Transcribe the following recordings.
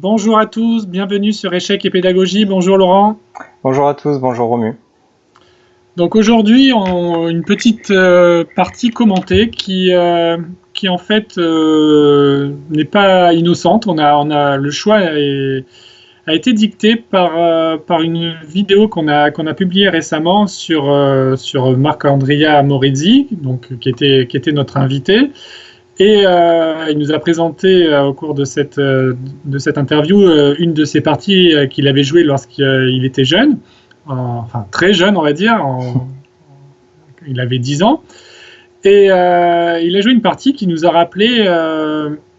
Bonjour à tous, bienvenue sur Échecs et Pédagogie. Bonjour Laurent. Bonjour à tous, bonjour Romu. Donc aujourd'hui, une petite partie commentée qui en fait n'est pas innocente. Le choix a été dicté par une vidéo qu'on a publiée récemment sur Marc-Andrea Morizzi, donc qui était notre invité. Et il nous a présenté au cours de cette interview une de ses parties qu'il avait jouées lorsqu'il était jeune, enfin très jeune on va dire, il avait 10 ans. Et il a joué une partie qui nous a rappelé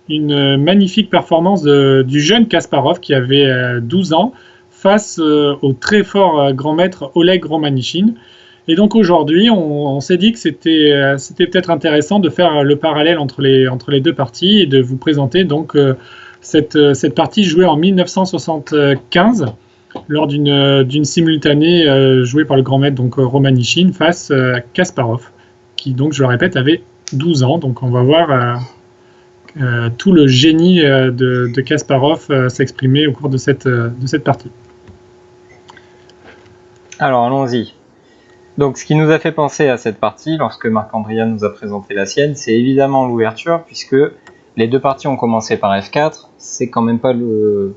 une magnifique performance du jeune Kasparov qui avait 12 ans face au très fort grand maître Oleg Romanichin. Et donc aujourd'hui, on s'est dit que c'était peut-être intéressant de faire le parallèle entre les deux parties et de vous présenter donc cette partie jouée en 1975 lors d'une simultanée jouée par le grand maître donc Romanichin face à Kasparov, qui donc je le répète avait 12 ans. Donc on va voir tout le génie de Kasparov s'exprimer au cours de cette partie. Alors allons-y. Donc, ce qui nous a fait penser à cette partie, lorsque Marc-Andrea nous a présenté la sienne, c'est évidemment l'ouverture, puisque les deux parties ont commencé par F4. C'est quand même pas le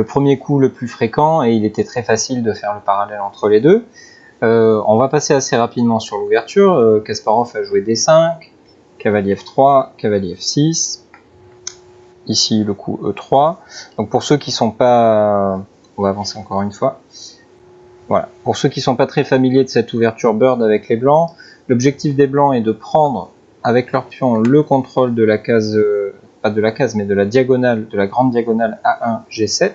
premier coup le plus fréquent, et il était très facile de faire le parallèle entre les deux. On va passer assez rapidement sur l'ouverture. Kasparov a joué D5, cavalier F3, cavalier F6. Ici, le coup E3. Donc, pour ceux qui sont pas... On va avancer encore une fois. Voilà. Pour ceux qui ne sont pas très familiers de cette ouverture bird avec les blancs, l'objectif des blancs est de prendre avec leur pion le contrôle de la case, pas de la case, mais de la diagonale, de la grande diagonale A1, G7,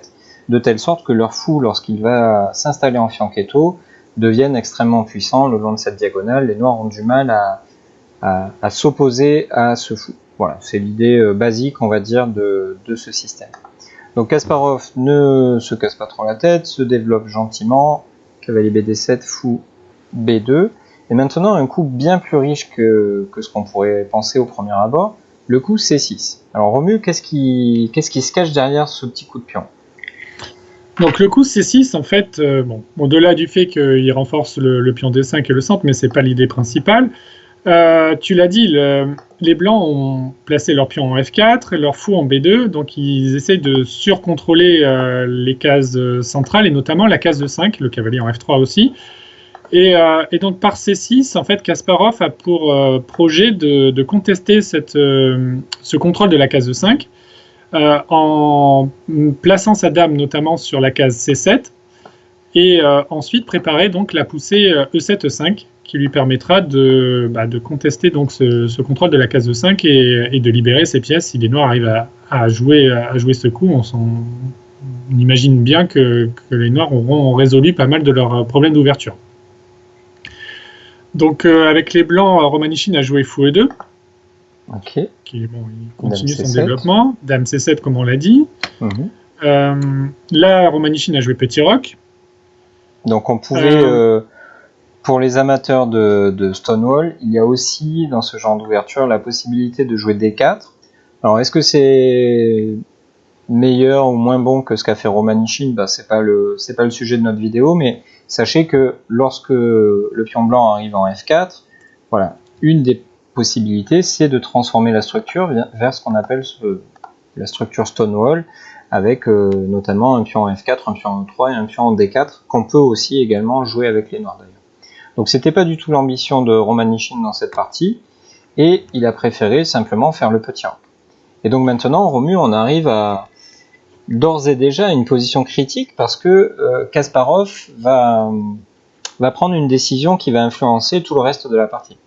de telle sorte que leur fou, lorsqu'il va s'installer en fianchetto, devienne extrêmement puissant le long de cette diagonale. Les noirs ont du mal à s'opposer à ce fou. Voilà, c'est l'idée basique, on va dire, de ce système. Donc Kasparov ne se casse pas trop la tête, se développe gentiment. Cavalier BD7, fou B2. Et maintenant, un coup bien plus riche que ce qu'on pourrait penser au premier abord, le coup C6. Alors Romu, qu'est-ce qui se cache derrière ce petit coup de pion? Donc le coup C6, en fait, au-delà du fait qu'il renforce le pion D5 et le centre, mais ce n'est pas l'idée principale, tu l'as dit, les blancs ont placé leur pion en F4 et leur fou en B2, donc ils essayent de surcontrôler les cases centrales et notamment la case de 5, le cavalier en F3 aussi. Et donc par C6, en fait, Kasparov a pour projet de contester ce contrôle de la case de 5 en plaçant sa dame notamment sur la case C7 et ensuite préparer donc la poussée E7-E5 qui lui permettra de contester donc ce contrôle de la case de 5 et de libérer ses pièces. Si les noirs arrivent à jouer ce coup, on imagine bien que les noirs auront résolu pas mal de leurs problèmes d'ouverture. Donc avec les blancs, Romanichin a joué fou E2. Ok. Il continue son développement. Dame C7 comme on l'a dit. Là, Romanichin a joué petit roc. Donc on pouvait... Pour les amateurs de Stonewall, il y a aussi dans ce genre d'ouverture la possibilité de jouer D4. Alors est-ce que c'est meilleur ou moins bon que ce qu'a fait Romanichin? C'est pas le sujet de notre vidéo, mais sachez que lorsque le pion blanc arrive en F4, voilà, une des possibilités c'est de transformer la structure vers ce qu'on appelle la structure Stonewall, avec notamment un pion en F4, un pion en E3 et un pion en D4, qu'on peut aussi également jouer avec les noirs d'ailleurs. Donc c'était pas du tout l'ambition de Romanichin dans cette partie, et il a préféré simplement faire le petit roc. Et donc maintenant, Romu, on arrive à d'ores et déjà une position critique, parce que Kasparov va prendre une décision qui va influencer tout le reste de la partie.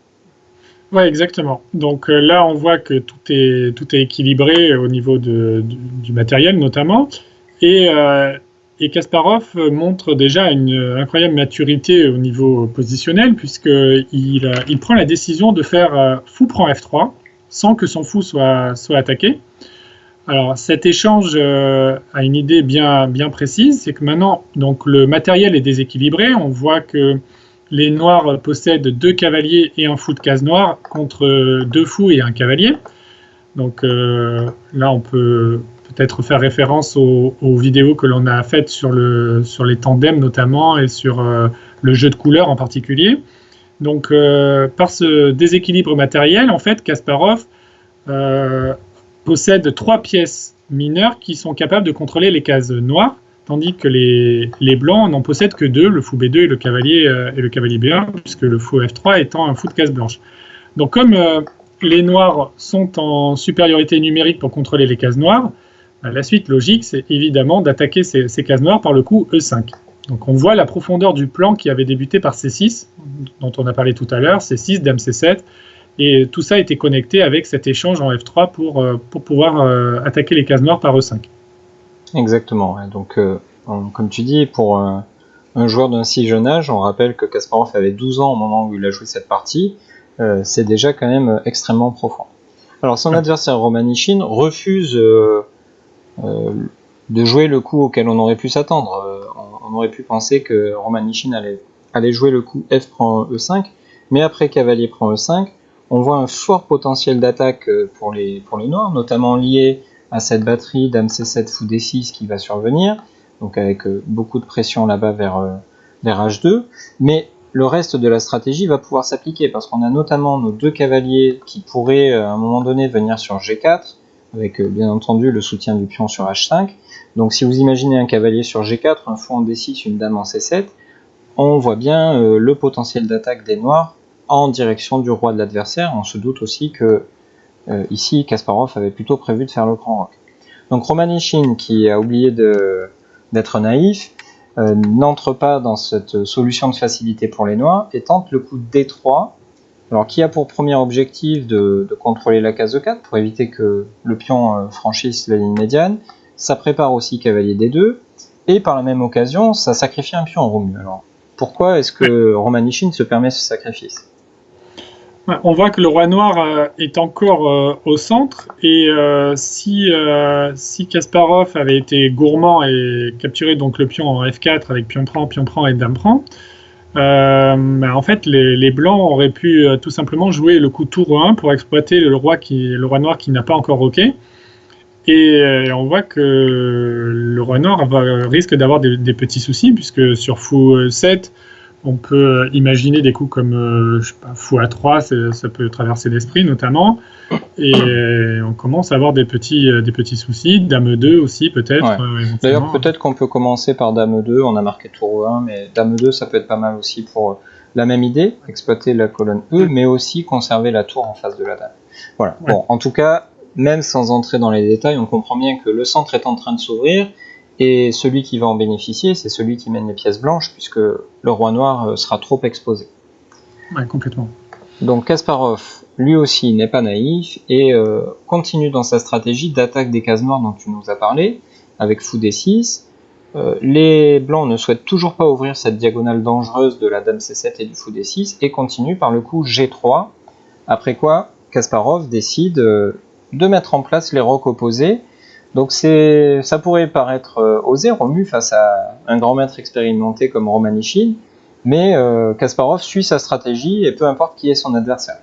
Oui, exactement. Donc là, on voit que tout est équilibré au niveau du matériel notamment, et Kasparov montre déjà une incroyable maturité au niveau positionnel, puisqu'il prend la décision de faire fou prend F3 sans que son fou soit attaqué. Alors cet échange a une idée bien précise, c'est que maintenant donc, le matériel est déséquilibré. On voit que les noirs possèdent 2 cavaliers et un fou de case noire contre 2 fous et un cavalier. Donc là, on peut peut-être faire référence aux vidéos que l'on a faites sur les tandems notamment et sur le jeu de couleurs en particulier. Donc, par ce déséquilibre matériel, en fait, Kasparov possède 3 pièces mineures qui sont capables de contrôler les cases noires, tandis que les blancs n'en possèdent que 2, le fou B2 et le cavalier B1, puisque le fou F3 étant un fou de case blanche. Donc, comme les noirs sont en supériorité numérique pour contrôler les cases noires, la suite logique, c'est évidemment d'attaquer ces cases noires par le coup E5. Donc on voit la profondeur du plan qui avait débuté par C6, dont on a parlé tout à l'heure, C6, Dame C7, et tout ça était connecté avec cet échange en F3 pour pouvoir attaquer les cases noires par E5. Exactement, ouais. Donc comme tu dis, pour un joueur d'un si jeune âge, on rappelle que Kasparov avait 12 ans au moment où il a joué cette partie, c'est déjà quand même extrêmement profond. Alors son adversaire Romanichin refuse de jouer le coup auquel on aurait pu s'attendre. On aurait pu penser que Romanichin allait jouer le coup F prend E5, mais après cavalier prend E5, on voit un fort potentiel d'attaque pour les noirs, notamment lié à cette batterie Dame C7 fou D6 qui va survenir, donc avec beaucoup de pression là-bas vers H2, mais le reste de la stratégie va pouvoir s'appliquer, parce qu'on a notamment nos 2 cavaliers qui pourraient à un moment donné venir sur G4, avec bien entendu le soutien du pion sur H5. Donc si vous imaginez un cavalier sur G4, un fou en D6, une dame en C7, on voit bien le potentiel d'attaque des noirs en direction du roi de l'adversaire. On se doute aussi que ici Kasparov avait plutôt prévu de faire le grand roc. Donc Romanichin, qui a oublié d'être naïf, n'entre pas dans cette solution de facilité pour les noirs et tente le coup D3, alors qui a pour premier objectif de contrôler la case E4 pour éviter que le pion franchisse la ligne médiane. Ça prépare aussi cavalier D2 et par la même occasion ça sacrifie un pion en Romu. Alors pourquoi est-ce que Romanichin se permet ce sacrifice ? On voit que le roi noir est encore au centre, et si Kasparov avait été gourmand et capturé donc le pion en F4 avec pion prend et dame prend, en fait les blancs auraient pu tout simplement jouer le coup tour 1 pour exploiter le roi noir qui n'a pas encore roqué, et on voit que le roi noir risque d'avoir des petits soucis, puisque sur fou 7 on peut imaginer des coups comme fou A3, ça peut traverser l'esprit notamment, et on commence à avoir des petits soucis. Dame 2 aussi peut-être. Ouais. D'ailleurs peut-être qu'on peut commencer par Dame 2, on a marqué tour 1, mais Dame 2 ça peut être pas mal aussi pour la même idée, exploiter la colonne E, mais aussi conserver la tour en face de la dame. Voilà. Ouais. Bon, en tout cas, même sans entrer dans les détails, on comprend bien que le centre est en train de s'ouvrir, et celui qui va en bénéficier, c'est celui qui mène les pièces blanches, puisque le roi noir sera trop exposé. Ouais, complètement. Donc Kasparov, lui aussi, n'est pas naïf, et continue dans sa stratégie d'attaque des cases noires dont tu nous as parlé, avec fou D6. Les blancs ne souhaitent toujours pas ouvrir cette diagonale dangereuse de la dame C7 et du fou D6, et continuent par le coup G3, après quoi Kasparov décide de mettre en place les rocs opposés. Donc ça pourrait paraître osé, Romu, face à un grand maître expérimenté comme Romanichin, mais Kasparov suit sa stratégie, et peu importe qui est son adversaire.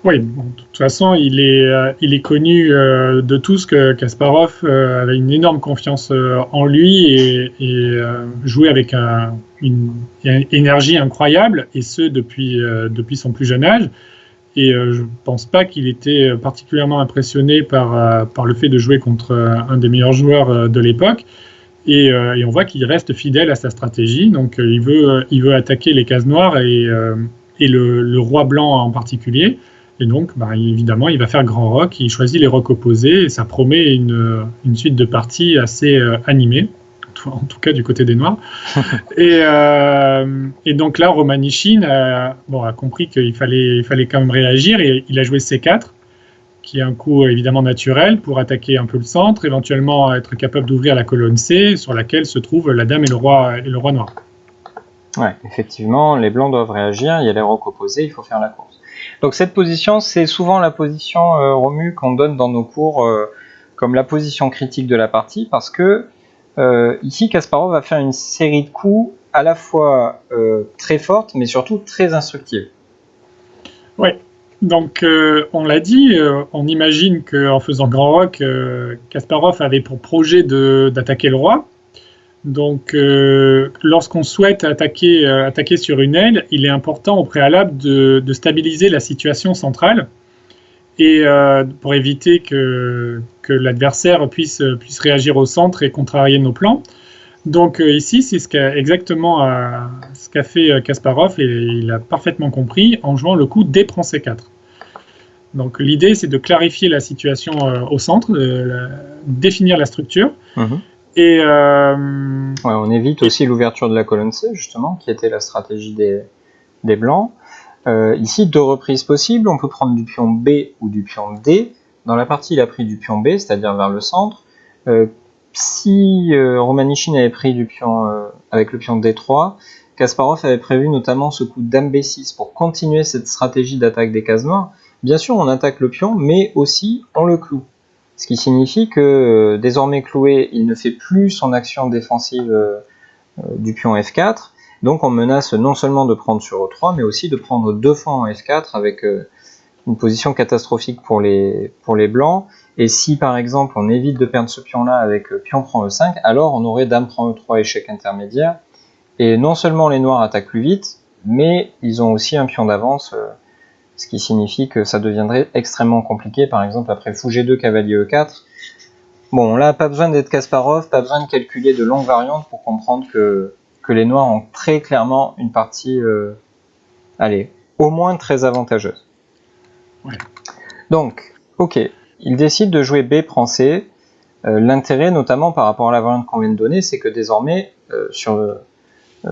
Oui, bon, de toute façon, il est connu de tous que Kasparov avait une énorme confiance en lui, et jouait avec une énergie incroyable, et ce depuis son plus jeune âge. Et je ne pense pas qu'il était particulièrement impressionné par le fait de jouer contre un des meilleurs joueurs de l'époque. Et on voit qu'il reste fidèle à sa stratégie. Donc il veut attaquer les cases noires et le roi blanc en particulier. Et donc évidemment il va faire grand roc, il choisit les rocs opposés, et ça promet une suite de parties assez animée, en tout cas du côté des noirs. Et donc là, Romanichin a compris qu'il fallait quand même réagir, et il a joué C4, qui est un coup évidemment naturel pour attaquer un peu le centre, éventuellement être capable d'ouvrir la colonne C, sur laquelle se trouvent la dame et le roi noir. Ouais, effectivement, les blancs doivent réagir, il y a les rocs opposés, il faut faire la course. Donc cette position, c'est souvent la position Romu qu'on donne dans nos cours comme la position critique de la partie, parce que ici, Kasparov va faire une série de coups à la fois très forte, mais surtout très instructive. Oui, Donc, on l'a dit, on imagine qu'en faisant Grand Rock, Kasparov avait pour projet d'attaquer le roi. Donc, lorsqu'on souhaite attaquer sur une aile, il est important au préalable de stabiliser la situation centrale et pour éviter que l'adversaire puisse réagir au centre et contrarier nos plans. Donc ici, c'est exactement ce qu'a fait Kasparov et il a parfaitement compris en jouant le coup D prend C4. Donc l'idée, c'est de clarifier la situation au centre, de définir la structure. Et on évite aussi l'ouverture de la colonne C, justement, qui était la stratégie des Blancs. Ici, 2 reprises possibles. On peut prendre du pion B ou du pion D. Dans la partie, il a pris du pion B, c'est-à-dire vers le centre. Si Romanichin avait pris du pion avec le pion D3, Kasparov avait prévu notamment ce coup Dame B6 pour continuer cette stratégie d'attaque des cases noires. Bien sûr, on attaque le pion, mais aussi on le cloue. Ce qui signifie que désormais cloué, il ne fait plus son action défensive du pion F4. Donc on menace non seulement de prendre sur E3, mais aussi de prendre 2 fois en F4 avec une position catastrophique pour les blancs. Et si par exemple on évite de perdre ce pion-là avec pion prend E5, alors on aurait dame prend E3 échec intermédiaire. Et non seulement les noirs attaquent plus vite, mais ils ont aussi un pion d'avance, ce qui signifie que ça deviendrait extrêmement compliqué, par exemple après fou G2, cavalier E4. Bon, là, pas besoin d'être Kasparov, pas besoin de calculer de longues variantes pour comprendre que les noirs ont très clairement une partie, au moins très avantageuse. Ouais. Donc, ok, il décide de jouer B prend C. L'intérêt, notamment par rapport à la variante qu'on vient de donner, c'est que désormais,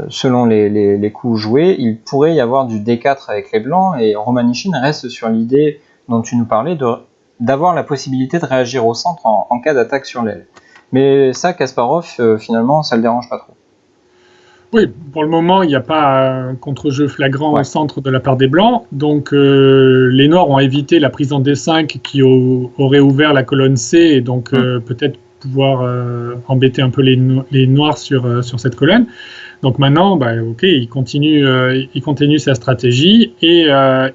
selon les coups joués, il pourrait y avoir du D4 avec les blancs, et Romanichin reste sur l'idée dont tu nous parlais d'avoir la possibilité de réagir au centre en cas d'attaque sur l'aile. Mais ça, Kasparov, finalement, ça le dérange pas trop. Oui, pour le moment, il n'y a pas un contre-jeu flagrant au centre de la part des Blancs. Donc, les Noirs ont évité la prise en D5 qui aurait ouvert la colonne C et donc peut-être pouvoir embêter un peu les Noirs sur cette colonne. Donc maintenant, il continue sa stratégie et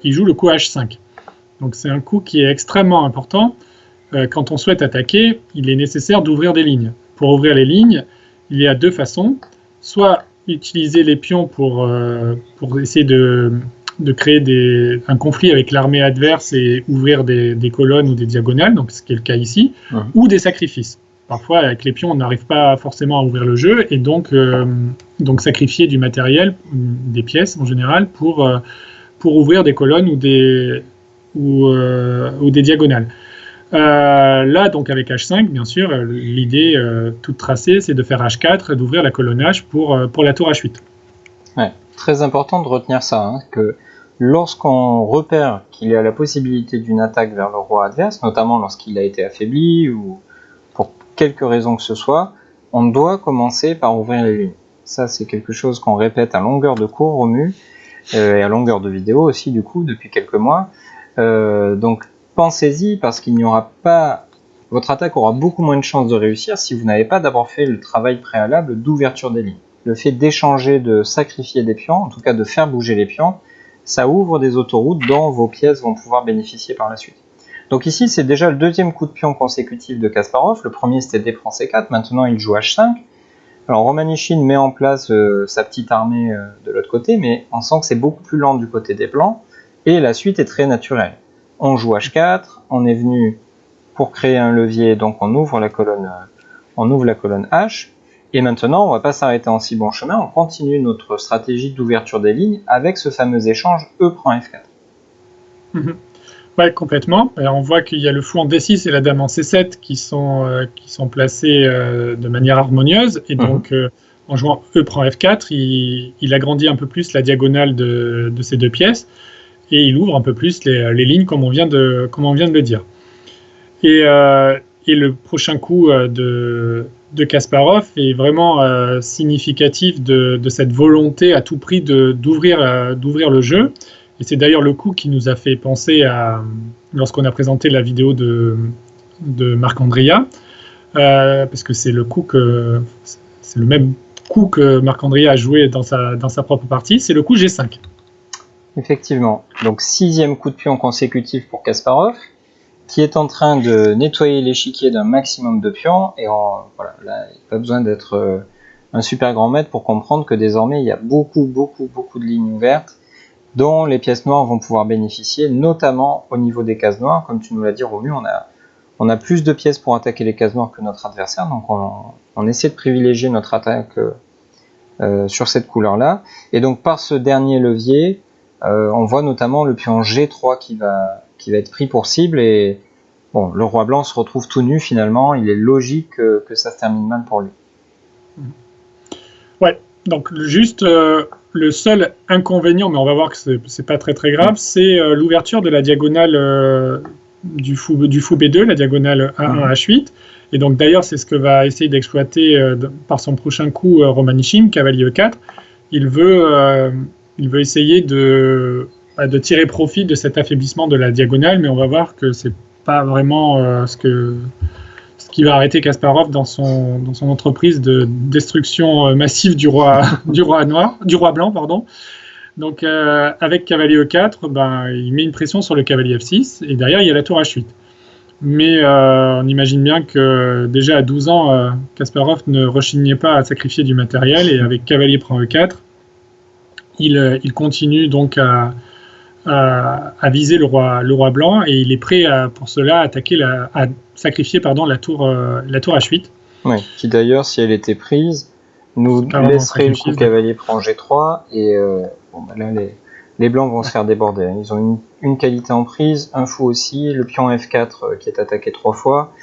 il joue le coup H5. Donc c'est un coup qui est extrêmement important. Quand on souhaite attaquer, il est nécessaire d'ouvrir des lignes. Pour ouvrir les lignes, il y a 2 façons. Soit utiliser les pions pour essayer de créer un conflit avec l'armée adverse et ouvrir des colonnes ou des diagonales, donc ce qui est le cas ici, ou des sacrifices. Parfois, avec les pions, on n'arrive pas forcément à ouvrir le jeu, et donc sacrifier du matériel, des pièces en général, pour ouvrir des colonnes ou des diagonales. Là, donc avec H5, bien sûr, l'idée toute tracée, c'est de faire H4 et d'ouvrir la colonne H pour la tour H8. Ouais, très important de retenir ça, que lorsqu'on repère qu'il y a la possibilité d'une attaque vers le roi adverse, notamment lorsqu'il a été affaibli ou pour quelque raison que ce soit, on doit commencer par ouvrir les lignes. Ça, c'est quelque chose qu'on répète à longueur de cours, Romu, et à longueur de vidéo aussi, du coup, depuis quelques mois. Donc, pensez-y, parce qu'il n'y aura pas... Votre attaque aura beaucoup moins de chances de réussir si vous n'avez pas d'abord fait le travail préalable d'ouverture des lignes. Le fait d'échanger, de sacrifier des pions, en tout cas de faire bouger les pions, ça ouvre des autoroutes dont vos pièces vont pouvoir bénéficier par la suite. Donc ici, c'est déjà le 2e coup de pion consécutif de Kasparov. Le premier, c'était D prend C4. Maintenant, il joue H5. Alors, Romanichin met en place sa petite armée de l'autre côté, mais on sent que c'est beaucoup plus lent du côté des Blancs. Et la suite est très naturelle. On joue H4. On est venu pour créer un levier, donc on ouvre la colonne H. Et maintenant, on ne va pas s'arrêter en si bon chemin. On continue notre stratégie d'ouverture des lignes avec ce fameux échange E prend F4. Oui, complètement. Alors, on voit qu'il y a le fou en D6 et la dame en C7 qui sont placés de manière harmonieuse. Et donc, en jouant E prend F4, il agrandit un peu plus la diagonale de ces 2 pièces et il ouvre un peu plus les lignes comme on vient de le dire. Et le prochain coup de Kasparov est vraiment significatif de cette volonté à tout prix d'ouvrir le jeu. Et c'est d'ailleurs le coup qui nous a fait penser lorsqu'on a présenté la vidéo de Marc Andria, parce que c'est le même coup que Marc Andria a joué dans sa propre partie, c'est le coup G5. Effectivement. Donc 6e coup de pion consécutif pour Kasparov, qui est en train de nettoyer l'échiquier d'un maximum de pions. Et voilà, là, il n'y a pas besoin d'être un super grand maître pour comprendre que désormais, il y a beaucoup de lignes ouvertes dont les pièces noires vont pouvoir bénéficier, notamment au niveau des cases noires. Comme tu nous l'as dit, Romu, on a plus de pièces pour attaquer les cases noires que notre adversaire, donc on essaie de privilégier notre attaque sur cette couleur-là. Et donc par ce dernier levier, on voit notamment le pion G3 qui va être pris pour cible, et bon, le roi blanc se retrouve tout nu finalement. Il est logique que ça se termine mal pour lui. Ouais, donc juste le seul inconvénient, mais on va voir que c'est pas très grave, c'est l'ouverture de la diagonale du fou B2, la diagonale A1 H8. Et donc d'ailleurs, c'est ce que va essayer d'exploiter par son prochain coup Romanichin, cavalier E4. Il veut essayer de tirer profit de cet affaiblissement de la diagonale, mais on va voir que c'est pas vraiment ce qui va arrêter Kasparov dans son entreprise de destruction massive du roi blanc, pardon. Donc avec cavalier E4, il met une pression sur le cavalier F6, et derrière il y a la tour H8. Mais on imagine bien que déjà à 12 ans, Kasparov ne rechignait pas à sacrifier du matériel, et avec cavalier prend E4, il continue donc à viser le roi blanc, et il est prêt pour cela à sacrifier la tour H8. Oui, qui d'ailleurs, si elle était prise, nous laisserait le coup cavalier prend G3, et là les blancs vont se faire déborder. Ils ont une qualité en prise, un fou aussi, le pion F4 qui est attaqué 3 fois,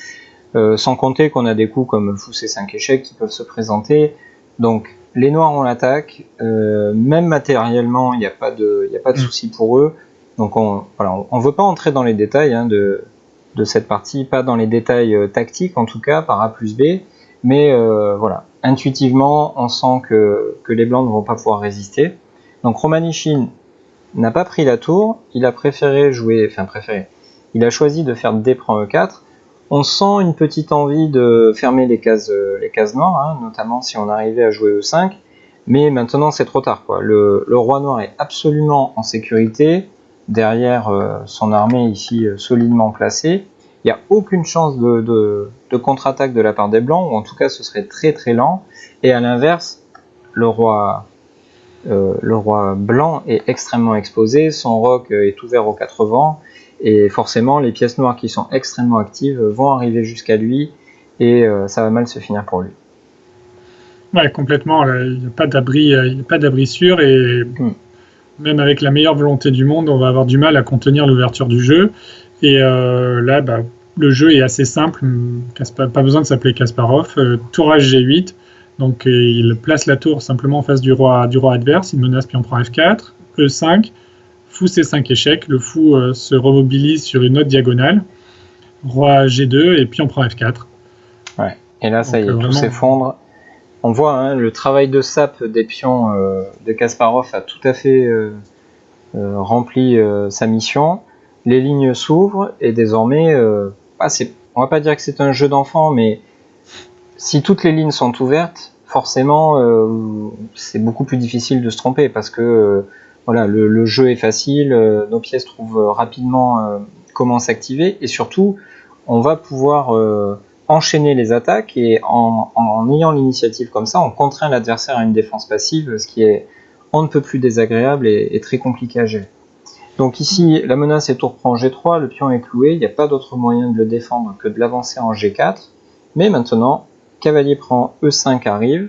sans compter qu'on a des coups comme fou C5 échec qui peuvent se présenter. Donc les noirs ont l'attaque, même matériellement il n'y a pas de souci pour eux. Donc on veut pas entrer dans les détails de cette partie, pas dans les détails tactiques en tout cas par A plus B, mais voilà, intuitivement on sent que les blancs ne vont pas pouvoir résister. Donc Romanichin n'a pas pris la tour, il a il a choisi de faire D prend E4. On sent une petite envie de fermer les cases noires, notamment si on arrivait à jouer E5, mais maintenant c'est trop tard, quoi. Le roi noir est absolument en sécurité, derrière son armée ici solidement placée. Il n'y a aucune chance de contre-attaque de la part des blancs, ou en tout cas ce serait très lent, et à l'inverse, le roi blanc est extrêmement exposé, son roc est ouvert aux 4 vents, et forcément les pièces noires qui sont extrêmement actives vont arriver jusqu'à lui, et ça va mal se finir pour lui. Ouais, complètement, il n'y a pas d'abri sûr, et même avec la meilleure volonté du monde, on va avoir du mal à contenir l'ouverture du jeu. Et là, le jeu est assez simple, pas besoin de s'appeler Kasparov, tour H-G8. Donc il place la tour simplement en face du roi adverse, il menace pion prend F4, E5, fou C5 échec, le fou se remobilise sur une autre diagonale, roi G2 et pion prend F4. Ouais, et là ça y est, tout s'effondre. On voit le travail de sape des pions de Kasparov a tout à fait rempli sa mission. Les lignes s'ouvrent, et désormais, on va pas dire que c'est un jeu d'enfant, mais si toutes les lignes sont ouvertes, forcément, c'est beaucoup plus difficile de se tromper, parce que le jeu est facile, nos pièces trouvent rapidement comment s'activer, et surtout, on va pouvoir enchaîner les attaques, et en ayant l'initiative comme ça, on contraint l'adversaire à une défense passive, ce qui est on ne peut plus désagréable et très compliqué à gérer. Donc ici, la menace est tour prend G3, le pion est cloué, il n'y a pas d'autre moyen de le défendre que de l'avancer en G4, mais maintenant, cavalier prend E5 arrive,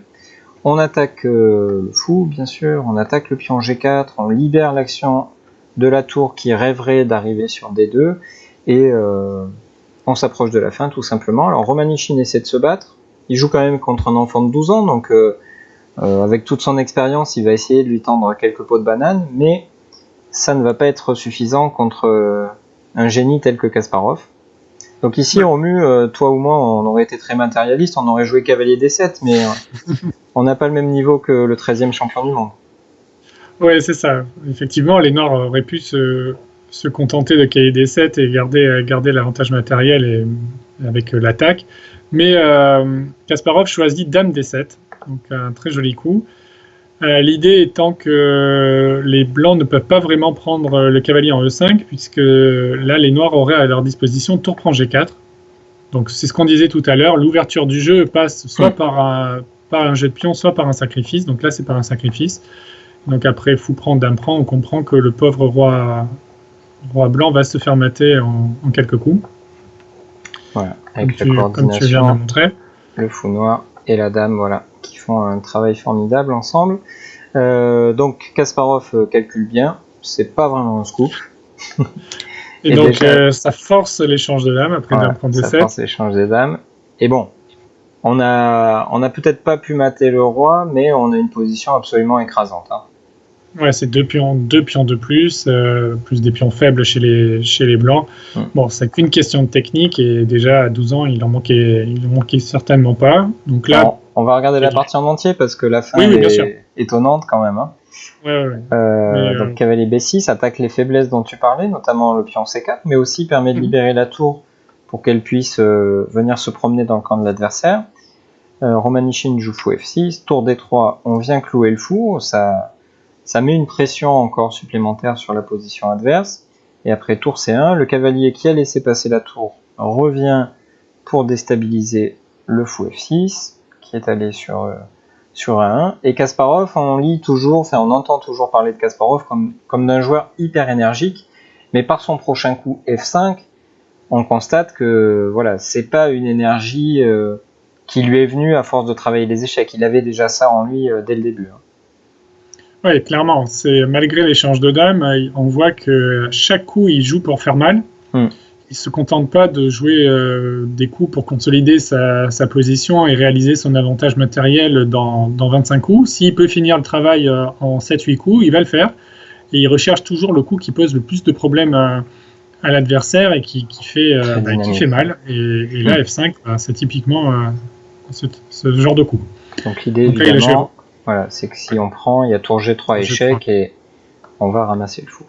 on attaque le fou, bien sûr, on attaque le pion G4, on libère l'action de la tour qui rêverait d'arriver sur D2, et on s'approche de la fin tout simplement. Alors Romanichin essaie de se battre, il joue quand même contre un enfant de 12 ans, donc avec toute son expérience, il va essayer de lui tendre quelques pots de banane, mais ça ne va pas être suffisant contre un génie tel que Kasparov. Donc ici, Romu, toi ou moi, on aurait été très matérialiste, on aurait joué cavalier D7, mais on n'a pas le même niveau que le 13e champion du monde. Oui, c'est ça. Effectivement, les Noirs auraient pu se contenter de cavalier D7 et garder l'avantage matériel avec l'attaque. Mais Kasparov choisit dame D7, donc un très joli coup. L'idée étant que les blancs ne peuvent pas vraiment prendre le cavalier en E5, puisque là, les noirs auraient à leur disposition tour prend G4. Donc c'est ce qu'on disait tout à l'heure, l'ouverture du jeu passe soit par un jet de pion, soit par un sacrifice. Donc là, c'est par un sacrifice. Donc après, fou prend, dame prend, on comprend que le pauvre roi blanc va se faire mater en quelques coups. Voilà, avec comme tu viens de le montrer. Le fou noir et la dame, voilà, qui font un travail formidable ensemble. Donc Kasparov calcule bien, c'est pas vraiment un scoop. Et donc ça force l'échange de dames après dame prend D7. Ça force l'échange des dames. Et bon, on a peut-être pas pu mater le roi, mais on a une position absolument écrasante. Hein. Ouais, c'est deux pions de plus des pions faibles chez les blancs. Bon, c'est qu'une question de technique et déjà à 12 ans, il en manquait certainement pas. Donc là, alors, on va regarder la partie en entier parce que la fin est étonnante quand même. Hein. Donc cavalier B6 attaque les faiblesses dont tu parlais, notamment le pion C4, mais aussi permet de libérer la tour pour qu'elle puisse venir se promener dans le camp de l'adversaire. Romanichin joue fou F6, tour D3, on vient clouer le fou, ça met une pression encore supplémentaire sur la position adverse. Et après tour C1, le cavalier qui a laissé passer la tour revient pour déstabiliser le fou F6, qui est allé sur A1. Et Kasparov, on entend toujours parler de Kasparov comme d'un joueur hyper énergique, mais par son prochain coup F5, on constate que voilà, c'est pas une énergie qui lui est venue à force de travailler les échecs. Il avait déjà ça en lui dès le début. Hein. Oui, clairement. Malgré l'échange de dames, on voit que chaque coup, il joue pour faire mal. Il ne se contente pas de jouer des coups pour consolider sa position et réaliser son avantage matériel dans 25 coups. S'il peut finir le travail en 7-8 coups, il va le faire. Et il recherche toujours le coup qui pose le plus de problèmes à l'adversaire et qui fait mal. Et là, F5, c'est typiquement ce genre de coup. Donc l'idée, évidemment, voilà, c'est que si on prend, il y a tour G3 échec et on va ramasser le fou.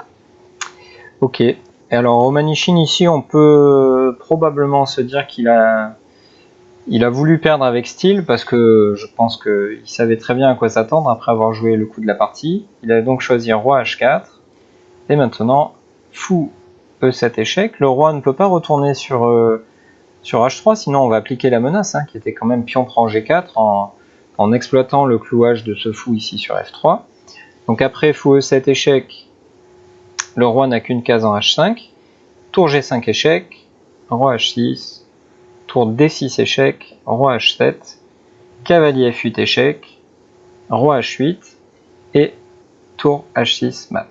Ok. Et alors Romanichin ici, on peut probablement se dire qu'il a voulu perdre avec style parce que je pense qu'il savait très bien à quoi s'attendre après avoir joué le coup de la partie. Il a donc choisi roi H4 et maintenant fou E7 échec. Le roi ne peut pas retourner sur H3, sinon on va appliquer la menace, qui était quand même pion prend G4 en exploitant le clouage de ce fou ici sur F3. Donc après fou E7 échec, le roi n'a qu'une case en H5, tour G5 échec, roi H6, tour D6 échec, roi H7, cavalier F8 échec, roi H8 et tour H6 mat.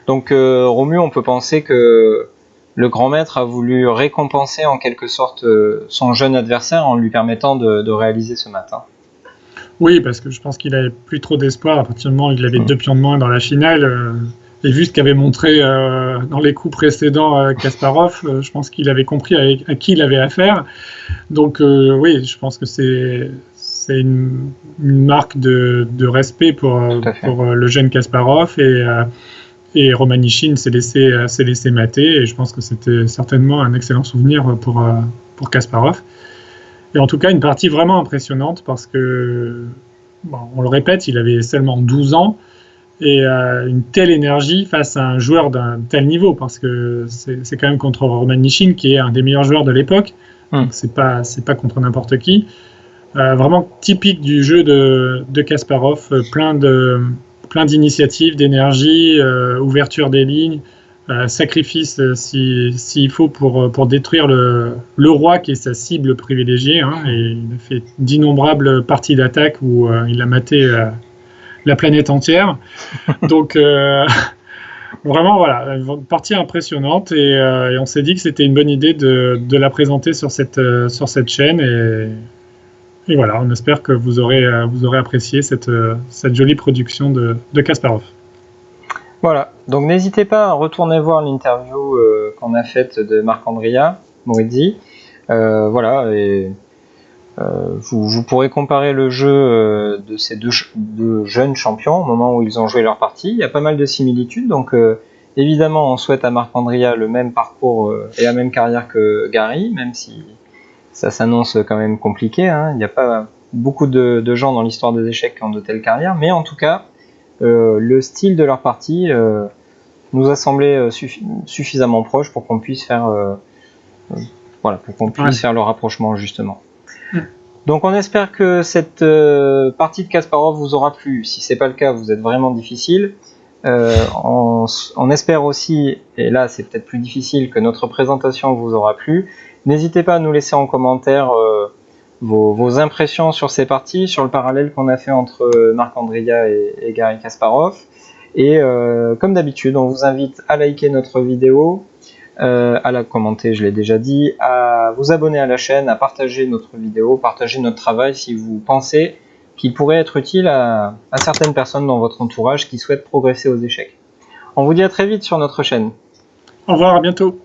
Donc Romu, on peut penser que le grand maître a voulu récompenser en quelque sorte son jeune adversaire en lui permettant de réaliser ce mat. Oui, parce que je pense qu'il n'avait plus trop d'espoir à partir du moment où il avait 2 pions de moins dans la finale. Et vu ce qu'avait montré dans les coups précédents Kasparov, je pense qu'il avait compris à qui il avait affaire. Donc oui, je pense que c'est une marque de respect pour le jeune Kasparov et Romanichin s'est laissé mater et je pense que c'était certainement un excellent souvenir pour Kasparov. Et en tout cas, une partie vraiment impressionnante parce que, on le répète, il avait seulement 12 ans et une telle énergie face à un joueur d'un tel niveau parce que c'est quand même contre Romanichin qui est un des meilleurs joueurs de l'époque. Donc c'est pas contre n'importe qui. Vraiment typique du jeu de Kasparov, plein d'initiatives, d'énergie, ouverture des lignes. Sacrifice s'il faut pour détruire le roi qui est sa cible privilégiée et il a fait d'innombrables parties d'attaque où il a maté la planète entière donc vraiment voilà, une partie impressionnante et on s'est dit que c'était une bonne idée de la présenter sur cette chaîne et voilà, on espère que vous aurez apprécié cette jolie production de Kasparov. Voilà, donc n'hésitez pas à retourner voir l'interview qu'on a faite de Marc-Andrea Morizzi. Voilà, et vous pourrez comparer le jeu de ces deux jeunes champions au moment où ils ont joué leur partie. Il y a pas mal de similitudes, donc évidemment on souhaite à Marc-Andrea le même parcours et la même carrière que Gary, même si ça s'annonce quand même compliqué. Il n'y a pas beaucoup de gens dans l'histoire des échecs qui ont de telles carrières, mais en tout cas, le style de leur partie nous a semblé suffisamment proche pour qu'on puisse faire voilà, pour qu'on puisse faire le rapprochement justement. Donc on espère que cette partie de Kasparov vous aura plu. Si c'est pas le cas, vous êtes vraiment difficile. On espère aussi, et là c'est peut-être plus difficile, que notre présentation vous aura plu. N'hésitez pas à nous laisser en commentaire vos impressions sur ces parties, sur le parallèle qu'on a fait entre Marc Andreïa et Garry Kasparov. Et comme d'habitude, on vous invite à liker notre vidéo, à la commenter, je l'ai déjà dit, à vous abonner à la chaîne, à partager notre vidéo, partager notre travail si vous pensez qu'il pourrait être utile à certaines personnes dans votre entourage qui souhaitent progresser aux échecs. On vous dit à très vite sur notre chaîne. Au revoir, à bientôt.